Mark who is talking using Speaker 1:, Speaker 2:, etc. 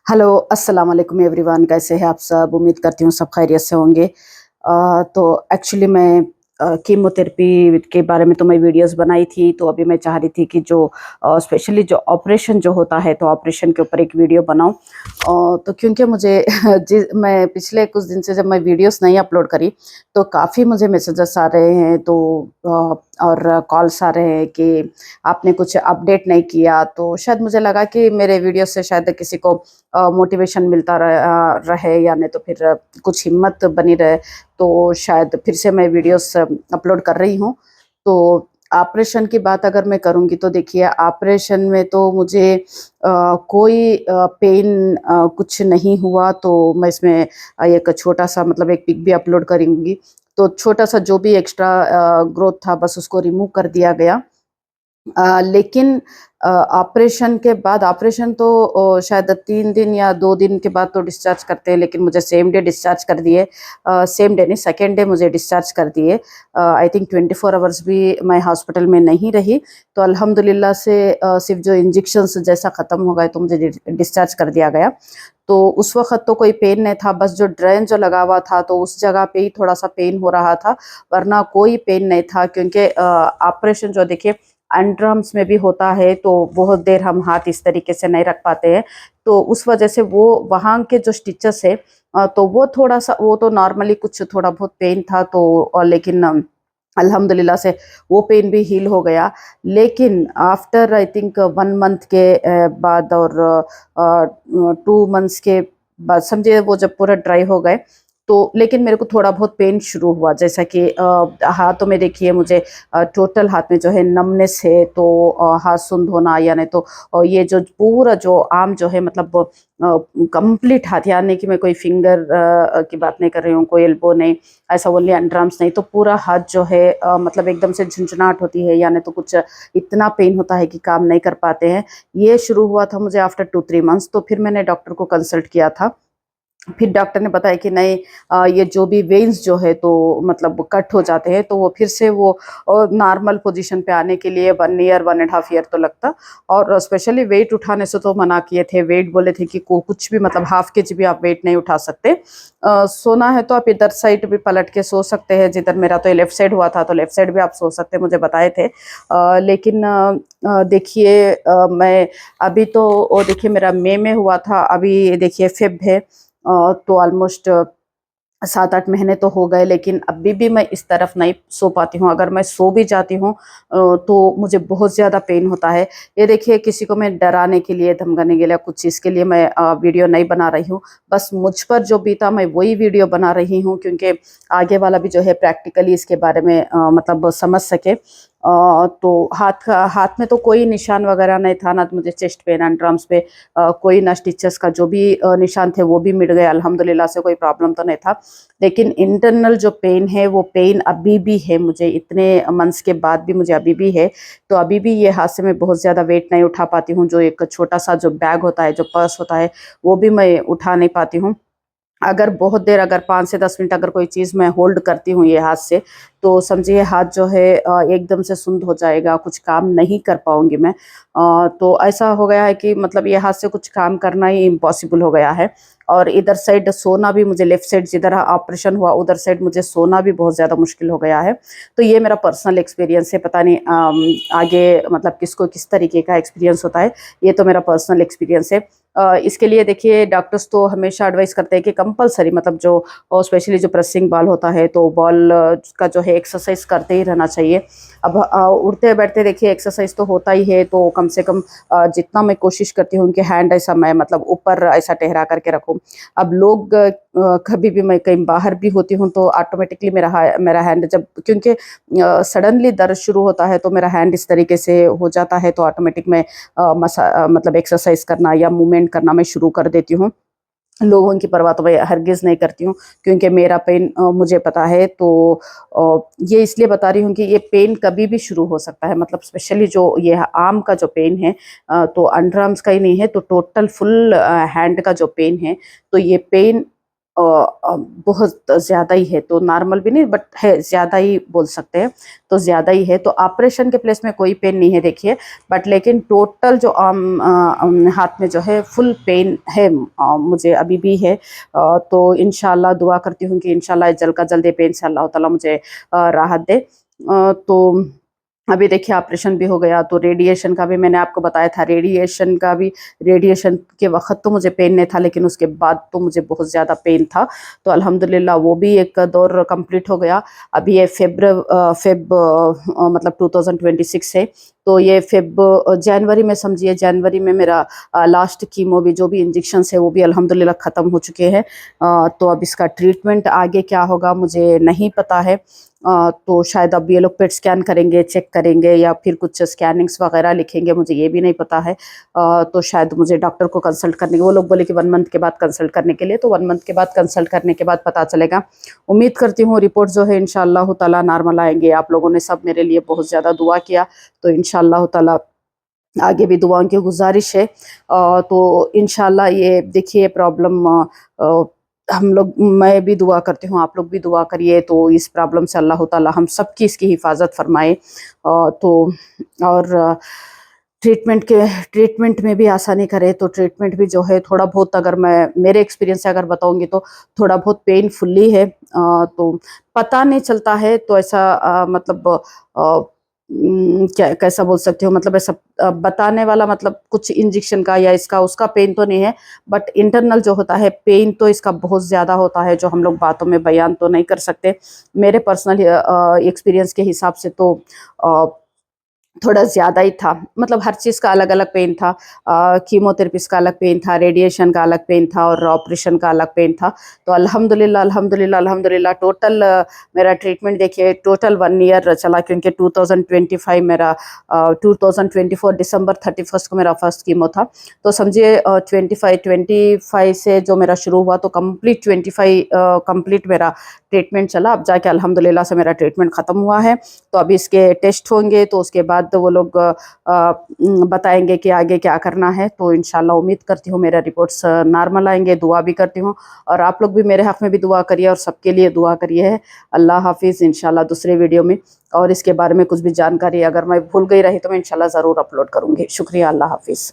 Speaker 1: Hello, अस्सलाम वालेकुम everyone. कैसे हैं आप सब? उम्मीद करती हूँ सब खैरियत से होंगे। तो एक्चुअली मैं कीमोथेरेपी के बारे में तो मैं वीडियोस बनाई थी, तो अभी मैं चाह रही थी कि जो स्पेशली जो ऑपरेशन जो होता है, तो ऑपरेशन के ऊपर एक वीडियो बनाऊँ। तो क्योंकि मुझे मैं पिछले कुछ दिन से जब मैं वीडियोस नहीं अपलोड करी, तो काफ़ी मुझे मैसेजेस आ रहे हैं, तो और कॉल्स आ रहे हैं कि आपने कुछ अपडेट नहीं किया। तो शायद मुझे लगा कि मेरे वीडियो से शायद किसी को मोटिवेशन मिलता रहे, या नहीं तो फिर कुछ हिम्मत बनी रहे। तो शायद फिर से मैं वीडियोस अपलोड कर रही हूँ। तो ऑपरेशन की बात अगर मैं करूँगी, तो देखिए ऑपरेशन में तो मुझे कोई पेन कुछ नहीं हुआ। तो मैं इसमें एक छोटा-सा मतलब एक पिक भी अपलोड करूँगी। तो छोटा-सा जो भी एक्स्ट्रा ग्रोथ था, बस उसको रिमूव कर दिया गया। लेकिन ऑपरेशन के बाद ऑपरेशन तो शायद 3 दिन या 2 दिन के बाद तो डिस्चार्ज करते हैं, लेकिन मुझे सेम डे डिस्चार्ज कर दिए। सेम डे नहीं, सेकंड डे मुझे डिस्चार्ज कर दिए। आई थिंक 24 आवर्स भी मैं हॉस्पिटल में नहीं रही। तो अल्हम्दुलिल्लाह से सिर्फ़ जो इंजेक्शंस जैसा ख़त्म हो गए, तो मुझे डिस्चार्ज कर दिया गया। तो उस वक़्त तो कोई पेन नहीं था, बस जो ड्रेन जो लगा हुआ था, तो उस जगह पे ही थोड़ा-सा पेन हो रहा था, वरना कोई पेन नहीं था। क्योंकि ऑपरेशन जो देखिए अंडरआर्म्स में भी होता है, तो बहुत देर हम हाथ इस तरीके से नहीं रख पाते हैं। तो उस वजह से वो वहाँ के जो स्टिचेस है, तो वो थोड़ा-सा वो तो नॉर्मली कुछ थोड़ा बहुत पेन था, तो लेकिन अल्हम्दुलिल्लाह से वो पेन भी हील हो गया। लेकिन आफ्टर आई थिंक 1 मंथ के बाद, और 2 मंथ्स के बाद समझिए वो जब पूरा ड्राई हो गए, तो लेकिन मेरे को थोड़ा बहुत पेन शुरू हुआ। जैसा कि हाथों में देखिए मुझे टोटल हाथ में जो है नमनेस है, तो हाथ सुंद होना, या नहीं तो ये जो पूरा जो आर्म जो है, मतलब कंप्लीट हाथ, यानी कि मैं कोई फिंगर की बात नहीं कर रही हूँ, कोई एल्बो नहीं, ऐसा ओनली अंडरआर्म्स नहीं, तो पूरा हाथ जो है मतलब एकदम से झुंझुनाहट होती है, यानी तो कुछ इतना पेन होता है कि काम नहीं कर पाते हैं। ये शुरू हुआ था मुझे आफ्टर 2-3 मंथ्स। तो फिर मैंने डॉक्टर को कंसल्ट किया था। फिर डॉक्टर ने बताया कि नहीं, ये जो भी वेन्स जो है, तो मतलब कट हो जाते हैं, तो वो फिर से वो नॉर्मल पोजीशन पे आने के लिए 1 ईयर 1 एंड हाफ ईयर तो लगता। और स्पेशली वेट उठाने से तो मना किए थे। वेट बोले थे कि कुछ भी मतलब हाफ केजी भी आप वेट नहीं उठा सकते। सोना है तो आप इधर साइड भी पलट के सो सकते हैं, जिधर मेरा तो लेफ्ट साइड हुआ था, तो लेफ्ट साइड भी आप सो सकते हैं, मुझे बताए थे। लेकिन देखिए मैं अभी तो देखिए मेरा मई में हुआ था, अभी देखिए फ़ेब है। तो ऑलमोस्ट 7-8 महीने तो हो गए, लेकिन अभी भी मैं इस तरफ नहीं सो पाती हूँ। अगर मैं सो भी जाती हूँ तो मुझे बहुत ज़्यादा पेन होता है। ये देखिए किसी को मैं डराने के लिए, धमकाने के लिए, कुछ चीज़ के लिए मैं वीडियो नहीं बना रही हूँ। बस मुझ पर जो बीता मैं वही वीडियो बना रही हूँ, क्योंकि आगे वाला भी जो है प्रैक्टिकली इसके बारे में मतलब समझ सके। तो हाथ में तो कोई निशान वगैरह नहीं था, ना तो मुझे चेस्ट पेन, अंडरआर्म्स पे कोई ना स्टिचेस का जो भी निशान थे वो भी मिट गए, अल्हम्दुलिल्लाह से कोई प्रॉब्लम तो नहीं था। लेकिन इंटरनल जो पेन है, वो पेन अभी भी है मुझे, इतने मंथ्स के बाद भी मुझे अभी भी है। तो अभी भी ये हाथ से मैं बहुत ज़्यादा वेट नहीं उठा पाती हूँ। जो एक छोटा-सा जो बैग होता है, जो पर्स होता है, वो भी मैं उठा नहीं पाती हूँ। अगर बहुत देर, अगर 5 से 10 मिनट अगर कोई चीज़ मैं होल्ड करती हूँ ये हाथ से, तो समझिए हाथ जो है एकदम से सुन्न हो जाएगा, कुछ काम नहीं कर पाऊँगी मैं। तो ऐसा हो गया है कि मतलब ये हाथ से कुछ काम करना ही इम्पॉसिबल हो गया है। और इधर साइड सोना भी मुझे, लेफ्ट साइड जिधर ऑपरेशन हुआ उधर साइड मुझे सोना भी बहुत ज़्यादा मुश्किल हो गया है। तो ये मेरा पर्सनल एक्सपीरियंस है, पता नहीं आगे मतलब किसको किस तरीके का एक्सपीरियंस होता है। ये तो मेरा पर्सनल एक्सपीरियंस है। इसके लिए देखिए डॉक्टर्स तो हमेशा एडवाइस करते हैं कि कंपल्सरी मतलब जो स्पेशली जो प्रेसिंग बॉल होता है, तो बॉल का जो है एक्सरसाइज करते ही रहना चाहिए। अब उठते बैठते देखिए एक्सरसाइज तो होता ही है, तो कम से कम जितना मैं कोशिश करती हूँ कि हैंड ऐसा मैं मतलब ऊपर ऐसा टहरा करके रखूँ। अब लोग कभी भी मैं कहीं बाहर भी होती हूँ, तो ऑटोमेटिकली मेरा हैंड जब, क्योंकि सडनली दर्द शुरू होता है, तो मेरा हैंड इस तरीके से हो जाता है, तो ऑटोमेटिक मैं मतलब एक्सरसाइज करना या मूवमेंट करना मैं शुरू कर देती हूँ। लोगों की परवाह तो मैं हरगिज़ नहीं करती हूँ, क्योंकि मेरा पेन मुझे पता है। तो ये इसलिए बता रही हूँ कि ये पेन कभी भी शुरू हो सकता है, मतलब स्पेशली जो ये आर्म का जो पेन है, तो अंडर आर्म्स का ही नहीं है, तो टोटल फुल हैंड का जो पेन है, तो ये पेन बहुत ज़्यादा ही है, तो नॉर्मल भी नहीं बट है, ज़्यादा ही बोल सकते हैं, तो ज़्यादा ही है। तो ऑपरेशन के प्लेस में कोई पेन नहीं है देखिए, बट लेकिन टोटल जो हाथ में जो है फुल पेन है, मुझे अभी भी है। तो इंशाल्लाह दुआ करती हूँ कि इंशाल्लाह जल्द का जल्द ये पेन से अल्लाह ताला मुझे राहत दे। तो अभी देखिए ऑपरेशन भी हो गया, तो रेडिएशन का भी मैंने आपको बताया था, रेडिएशन के वक़्त तो मुझे पेन नहीं था, लेकिन उसके बाद तो मुझे बहुत ज़्यादा पेन था। तो अल्हम्दुलिल्लाह वो भी एक दौर कंप्लीट हो गया। अभी ये मतलब 2026 है, तो ये जनवरी में, समझिए जनवरी में मेरा लास्ट कीमो भी, जो भी इंजेक्शंस है वो भी अल्हम्दुलिल्लाह ख़त्म हो चुके हैं। तो अब इसका ट्रीटमेंट आगे क्या होगा मुझे नहीं पता है। तो शायद अब ये लोग पेट स्कैन करेंगे, चेक करेंगे, या फिर कुछ स्कैनिंग्स वगैरह लिखेंगे, मुझे ये भी नहीं पता है। तो शायद मुझे डॉक्टर को कंसल्ट करने के, वो लोग बोले कि 1 मंथ के बाद कंसल्ट करने के लिए, तो 1 मंथ के बाद कंसल्ट करने के बाद पता चलेगा। उम्मीद करती हूँ रिपोर्ट जो है इंशाअल्लाह ताला नॉर्मल आएंगे। आप लोगों ने सब मेरे लिए बहुत ज़्यादा दुआ किया, तो इंशाअल्लाह ताला आगे भी दुआओं की गुजारिश है। तो इंशाल्लाह ये देखिए प्रॉब्लम, हम लोग, मैं भी दुआ करती हूँ, आप लोग भी दुआ करिए, तो इस प्रॉब्लम से अल्लाह ताला हम सब की इसकी हिफाजत फरमाए। तो और ट्रीटमेंट में भी आसानी करे। तो ट्रीटमेंट भी जो है थोड़ा बहुत, अगर मैं मेरे एक्सपीरियंस से अगर बताऊंगी तो थोड़ा बहुत पेनफुली है। तो पता नहीं चलता है, तो ऐसा मतलब क्या कैसा बोल सकती हूँ, मतलब ऐसा बताने वाला, मतलब कुछ इंजेक्शन का या इसका उसका पेन तो नहीं है, बट इंटरनल जो होता है पेन तो इसका बहुत ज़्यादा होता है, जो हम लोग बातों में बयान तो नहीं कर सकते। मेरे पर्सनल एक्सपीरियंस के हिसाब से तो अ, थोड़ा ज़्यादा ही था, मतलब हर चीज़ का अलग-अलग पेन था। कीमोथेरेपिस्ट का अलग पेन था, रेडिएशन का अलग पेन था, और ऑपरेशन का अलग पेन था। तो अल्हम्दुलिल्लाह टोटल मेरा ट्रीटमेंट देखिए टोटल 1 ईयर चला, क्योंकि 2025 मेरा 2024 दिसंबर 31 को मेरा फर्स्ट कीमो था। तो समझिए 25 से जो मेरा शुरू हुआ, तो कंप्लीट 25 कंप्लीट मेरा ट्रीटमेंट चला। अब जाके अल्हम्दुलिल्लाह से मेरा ट्रीटमेंट ख़त्म हुआ है। तो अभी इसके टेस्ट होंगे, तो उसके बाद वो लोग बताएंगे कि आगे क्या करना है। तो इंशाल्लाह उम्मीद करती हूँ मेरा रिपोर्ट्स नॉर्मल आएंगे, दुआ भी करती हूँ, और आप लोग भी मेरे हक़ में भी दुआ करिए और सबके लिए दुआ करिए। अल्लाह हाफिज़। इंशाल्लाह दूसरे वीडियो में और इसके बारे में कुछ भी जानकारी अगर मैं भूल गई रही तो मैं इंशाल्लाह ज़रूर अपलोड करूँगी। शुक्रिया। अल्लाह हाफिज़।